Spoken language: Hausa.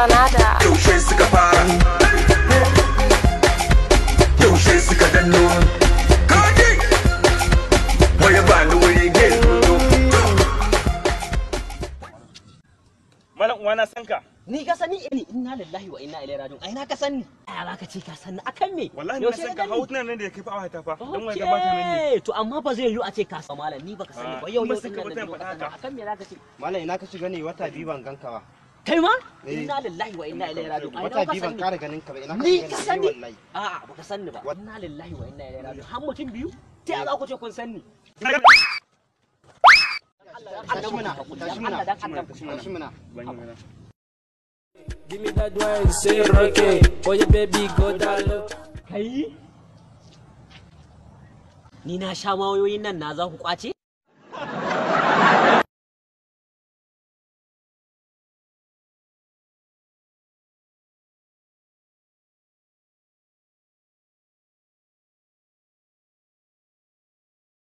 Granada. Yaushe suka fara, yaushe suka danno. Kaji, waya ba ni wuri gero. Malam uwa na san ka. Ni ka sani ni inna lillahi wa inna ilaihi raji'un. Ai na ka sani. Ai ba ka ce ka sani akan me? Wallahi na san ka hautunan nan da yake fa ta fa. Dan wai gabata nan ne. To amma ba zai yi a ce ka san malam ni baka sani ba. Yau sai ka mutan faɗa haka. akan me zaka ce? Malam ina ka shiga ne wata biyu ban ganka ba. Kai ma? Inna lillahi wa inna ilaihi raji'un. Ai Wata biyu ban ƙara ganin ka ba ina ka Ni shiga ka ne sani? wallahi. A'a baka sani ba. Inna lillahi wa inna ilaihi raji'un. Har mutum biyu? Ta za ku ce kun sani? Tashi muna, tashi muna, tashi muna. Give me that wine, say okay. Oh yeah, baby, go down low. Kai? Ni na sha mawayoyin nan na za ku kwace?